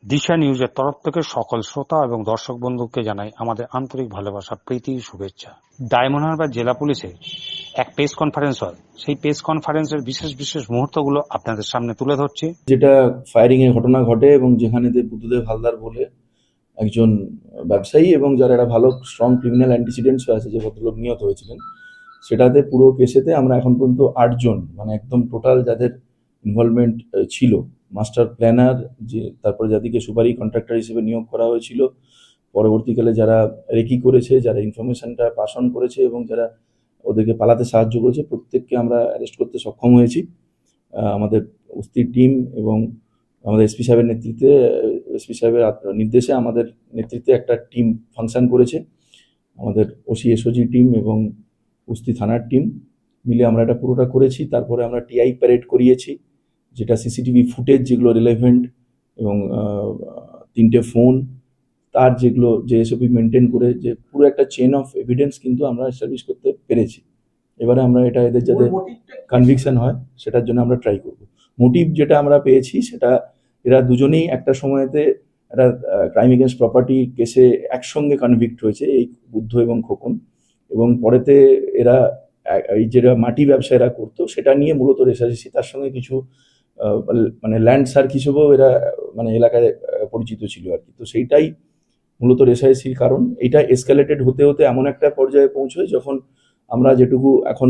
দিশা নিউজের তরফ থেকে সকল শ্রোতা এবং দর্শক বন্ধুকে জানাই আমাদের আন্তরিক ভালোবাসা, প্রীতি, শুভেচ্ছা। ডায়মন্ড হারবার জেলা পুলিশে এক প্রেস কনফারেন্স হয়, সেই প্রেস কনফারেন্সের বিশেষ বিশেষ মুহূর্তগুলো আপনাদের সামনে তুলে ধরছি। যেটা ফায়ারিং এর ঘটনা ঘটে এবং যেখানেতে বুদ্ধদেব হালদার বলে একজন ব্যবসায়ী এবং যার একটা ভালো স্ট্রং ক্রিমিনাল অ্যান্টিসিডেন্টস আছে, যে ভদ্রলোক নিহত হয়েছিলেন, সেটাতে পুরো কেসেতে আমরা এখন পর্যন্ত 8 জন, মানে একদম টোটাল যাদের ইনভলভমেন্ট ছিল, মাস্টার প্ল্যানার, যে তারপরে যাদেরকে সুপারি কন্ট্রাক্টর হিসেবে নিয়োগ করা হয়েছিল, পরবর্তীকালে যারা রেকি করেছে, যারা ইনফরমেশনটা পাস অন করেছে এবং যারা ওদেরকে পালাতে সাহায্য করেছে, প্রত্যেককে আমরা অ্যারেস্ট করতে সক্ষম হয়েছি। আমাদের উস্তির টিম এবং আমাদের এসপি সাহেবের নেতৃত্বে, এসপি সাহেবের নির্দেশে আমাদের নেতৃত্বে একটা টিম ফাংশন করেছে। আমাদের ওসি এসওজি টিম এবং উস্তি থানার টিম মিলে আমরা এটা পুরোটা করেছি। তারপরে আমরা টিআই প্যারেড করিয়েছি, যেটা সিসিটিভি ফুটেজ যেগুলো রিলেভেন্ট এবং 3টে ফোন, তার যেগুলো যে এসওপি মেনটেন করে, যে পুরো একটা চেন অফ এভিডেন্স কিন্তু আমরা এস্টাবলিশ করতে পেরেছি। এবারে আমরা এটা এদের যাতে কনভিকশন হয় সেটার জন্য আমরা ট্রাই করব। মোটিভ যেটা আমরা পেয়েছি সেটা, এরা দুজনেই একটা সময়তে একটা ক্রাইম এগেনস্ট প্রপার্টি কেসে একসঙ্গে কনভিক্ট হয়েছে, এই বুদ্ধ এবং খোকন, এবং পরেতে এরা এই যেটা মাটি ব্যবসা এরা করতো সেটা নিয়ে মূলত রেশারেশি, তার সঙ্গে কিছু মানে ল্যান্ড সার্ক হিসেবেও এরা মানে এলাকায় পরিচিত ছিল আর কি। তো সেইটাই মূলত রেশারেশির কারণ। এটা এসকালেটেড হতে হতে এমন একটা পর্যায়ে পৌঁছয় যখন আমরা যেটুকু এখন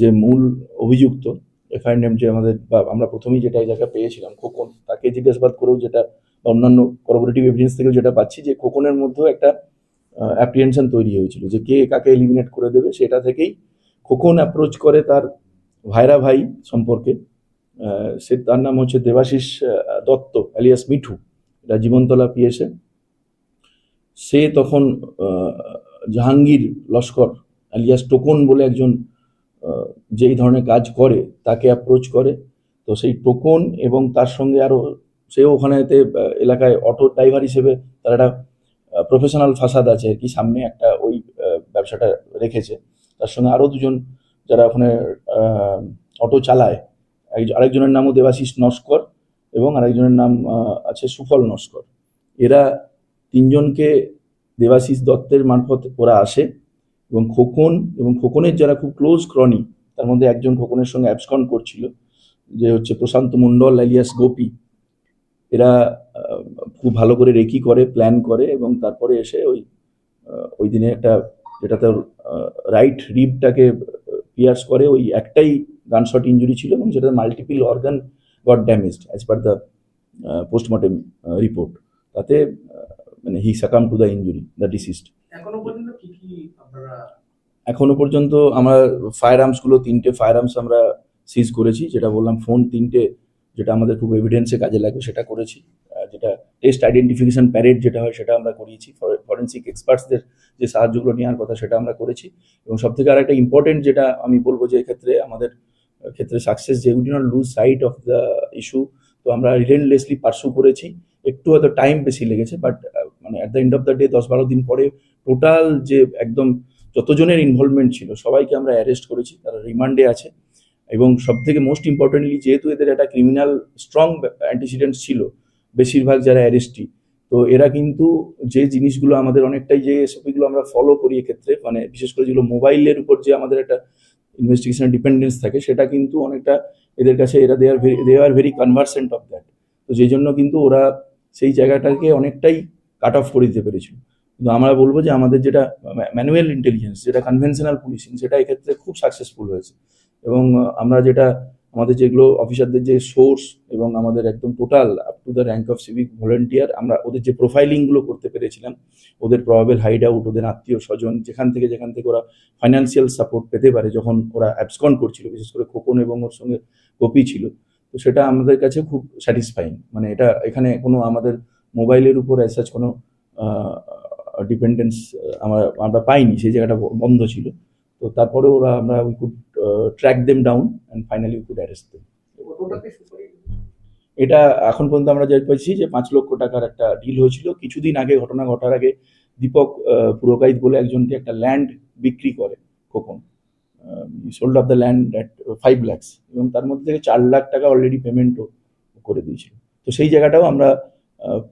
যে মূল অভিযুক্ত এফআইআর নেম, যে আমাদের বা আমরা প্রথমেই যেটা এই জায়গা পেয়েছিলাম খোকন, তাকে জিজ্ঞাসাবাদ করেও যেটা বা অন্যান্য করোবোরেটিভ এভিডেন্স থেকেও যেটা পাচ্ছি, যে খোকনের মধ্যেও একটা অ্যাপ্রিহেনশন তৈরি হয়েছিল যে কে কাকে এলিমিনেট করে দেবে। সেটা থেকেই খোকন অ্যাপ্রোচ করে তার ভাইরা ভাই সম্পর্কে, সে তার নাম হচ্ছে দেবাশিস দত্ত অ্যালিয়াস মিঠু, এটা জীবনতলা পিএসএ। সে তখন জাহাঙ্গীর লস্কর অ্যালিয়াস টোকন বলে একজন যে এই ধরনের কাজ করে তাকে অ্যাপ্রোচ করে। তো সেই টোকন এবং তার সঙ্গে আরও, সেও ওখানেতে এলাকায় অটো ড্রাইভার হিসেবে তার একটা প্রফেশনাল ফাসাদ আছে আর কি, সামনে একটা ওই ব্যবসাটা রেখেছে। তার সঙ্গে আরও দুজন যারা ওখানে অটো চালায়, আরেকজনের নামও দেবাশিস নস্কর এবং আরেকজনের নাম আছে সুফল নস্কর। এরা তিনজনকে দেবাশিস দত্তের মারফত ওরা আসে এবং খোকন এবং খোকনের যারা খুব ক্লোজ ক্রনি, তার মধ্যে একজন খোকনের সঙ্গে অ্যাবসকন্ড করছিল, যে হচ্ছে প্রশান্ত মণ্ডল অ্যালিয়াস গোপী। এরা খুব ভালো করে রেকি করে, প্ল্যান করে এবং তারপরে এসে ওই দিনে একটা, যেটাতে রাইট রিবটাকে পিয়ার্স করে, ওই একটাই গানশট ইঞ্জুরি ছিল এবং সেটা multiple organ got damaged as per the postmortem report. তাতে মানে he succumb to the injury, the deceased. এখনো পর্যন্ত আমরা ফায়ার আর্মসগুলো 3টে ফায়ার আর্মস আমরা সিজ করেছি, যেটা বললাম ফোন 3টে, যেটা আমাদের খুব এভিডেন্সে কাজে লাগবে সেটা করেছি। যেটা টেস্ট আইডেন্টিফিকেশন প্যারেড যেটা হয় সেটা আমরা করিয়েছি, ফরেন্সিক এক্সপার্টসদের যে সাহায্যগুলো নেওয়ার কথা সেটা আমরা করেছি। এবং সব থেকে আর একটা ইম্পর্টেন্ট যেটা আমি বলবো, যে এক্ষেত্রে আমাদের ক্ষেত্রে সাকসেস, যে we do not lose sight of the issue. তো আমরা রিলেন্টলেসলি পার্সু করেছি, একটু হয়তো টাইম বেশি লেগেছে, বাট মানে at the end of the day 10-12 দিন পরে টোটাল যে একদম যতজনের ইনভলভমেন্ট ছিল সবাইকে আমরা অ্যারেস্ট করেছি, তারা রিমান্ডে আছে। এবং সব থেকে মোস্ট ইম্পর্টেন্টলি, যেহেতু এদের একটা ক্রিমিনাল স্ট্রং অ্যান্টিসিডেন্ট ছিল, বেশিরভাগ যারা অ্যারেস্টি, তো এরা কিন্তু যে জিনিসগুলো আমাদের অনেকটাই, যে এসপিগুলো আমরা ফলো করি এক্ষেত্রে, মানে বিশেষ করে যেগুলো মোবাইলের উপর যে আমাদের একটা ইনভেস্টিগেশনের ডিপেন্ডেন্স থাকে, সেটা কিন্তু অনেকটা এদের কাছে, এরা they are very conversant of that. তো যেই জন্য কিন্তু ওরা সেই জায়গাটাকে অনেকটাই কাট অফ করে দিতে পেরেছিল। কিন্তু আমরা বলবো যে আমাদের যেটা ম্যানুয়াল ইন্টেলিজেন্স, যেটা কনভেনশনাল পুলিশিং, সেটা এক্ষেত্রে খুব সাকসেসফুল হয়েছে। এবং আমরা যেটা আমাদের যেগুলো অফিসারদের যে সোর্স এবং আমাদের একদম total up to the rank of civic volunteer, আমরা ওদের যে প্রোফাইলিংগুলো করতে পেরেছিলাম, ওদের প্রবাবল হাইড আউট, ওদের আত্মীয় স্বজন, যেখান থেকে ওরা ফাইন্যান্সিয়াল সাপোর্ট পেতে পারে যখন ওরা অ্যাবসকন্ড করছিল, বিশেষ করে খোকন এবং ওর সঙ্গে গোপী ছিল, তো সেটা আমাদের কাছে খুব স্যাটিসফাইং। মানে এটা এখানে কোনো আমাদের মোবাইলের উপর অ্যাজ কোনো ডিপেন্ডেন্স আমরা পাইনি, সেই জায়গাটা বন্ধ ছিল। তো তারপরে আমরা we could track them down and finally we could arrest them. এটা এখন পর্যন্ত আমরা যা পাইছি যে 5 লক্ষ টাকার একটা ডিল হয়েছিল কিছুদিন আগে। ঘটনা ঘটার আগে দীপক পুরকাইত বলে একজনকে একটা ল্যান্ড বিক্রি করে Khokon, sold of the land at 5 lakhs, এবং তার মধ্যে থেকে 4 লাখ টাকা অলরেডি পেমেন্টও করে দিয়েছিল। তো সেই জায়গাটাও আমরা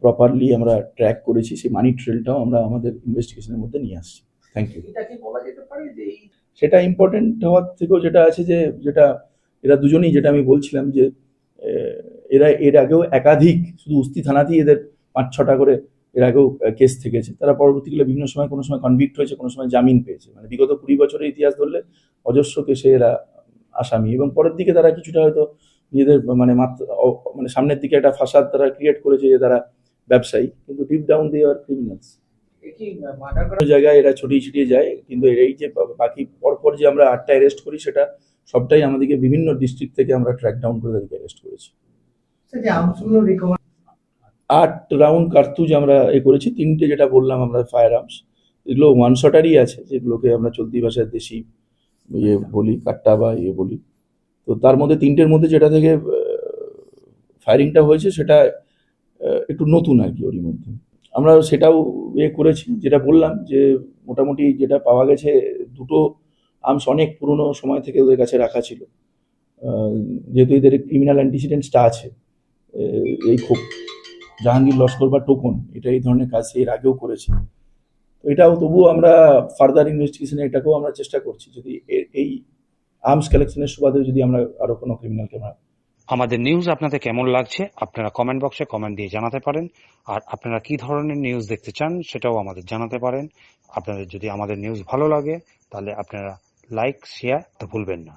প্রপারলি আমরা ট্র্যাক করেছি। সেই মানি ট্রেলটাও আমরা আমাদের ইনভেস্টিগেশনের মধ্যে নিয়ে আসছি। Thank you. এটা কি বলা যেতে পারে যে এই সেটা ইম্পর্টেন্ট হওয়ার থেকেও যেটা আছে যে যেটা এরা দুজনেই, যেটা আমি বলছিলাম যে এরা এর আগেও একাধিক, শুধু উস্তি থানাতেই এদের 5-6টা করে এর আগেও কেস থেকেছে। তারা পরবর্তীকালে বিভিন্ন সময় কোনো সময় কনভিক্ট হয়েছে, কোনো সময় জামিন পেয়েছে। মানে বিগত 20 বছরের ইতিহাস ধরলে অজস্র কেসে এরা আসামি, এবং পরের দিকে তারা কিছুটা হয়তো নিজেদের মানে সামনের দিকে একটা ফাসাদ তারা ক্রিয়েট করেছে যে তারা ব্যবসায়ী, কিন্তু deep down they are criminals. কি মার্ডার করা কোনো জায়গায় এরা ছড়িয়ে ছিটিয়ে যায়, কিন্তু এই যে বাকি পরপর যে আমরা 8টা অ্যারেস্ট করি, সেটা সবটাই আমাদেরকে বিভিন্ন ডিস্ট্রিক্ট থেকে আমরা ট্র্যাক ডাউন করে তাদেরকে অ্যারেস্ট করেছি। যে আর্মসগুলো রিকভার 8 রাউন্ড কার্তুজ আমরা করেছি। 3টে যেটা বললাম আমরা ফায়ার আর্মস, এগুলো ওয়ান শটারই আছে, যেগুলোকে আমরা চলতি ভাষায় দেশি বলি, কাট্টা বা বলি। তো তার মধ্যে 3টের মধ্যে যেটা থেকে ফায়ারিংটা হয়েছে সেটা একটু নতুন আর কি। ওরই মধ্যে আমরা সেটাও করেছি, যেটা বললাম যে মোটামুটি যেটা পাওয়া গেছে, 2টো আর্মস অনেক পুরনো সময় থেকে ওদের কাছে রাখা ছিল। যেহেতু এদের ক্রিমিনাল অ্যান্টিসিডেন্টসটা আছে, এই খুব জাহাঙ্গীর লস্কর বা টোকন, এটা এই ধরনের কাজ এর আগেও করেছে। তো এটাও তবুও আমরা ফার্দার ইনভেস্টিগেশনে এটাকেও আমরা চেষ্টা করছি, যদি এই আর্মস কালেকশনের সুবাদে যদি আমরা আরো কোনো ক্রিমিনালকে আমরা। আমাদের নিউজ আপনাদের কেমন লাগছে আপনারা কমেন্ট বক্সে কমেন্ট দিয়ে জানাতে পারেন। আর আপনারা কি ধরনের নিউজ দেখতে চান সেটাও আমাদের জানাতে পারেন। আপনাদের যদি আমাদের নিউজ ভালো লাগে তাহলে আপনারা লাইক শেয়ার তো ভুলবেন না।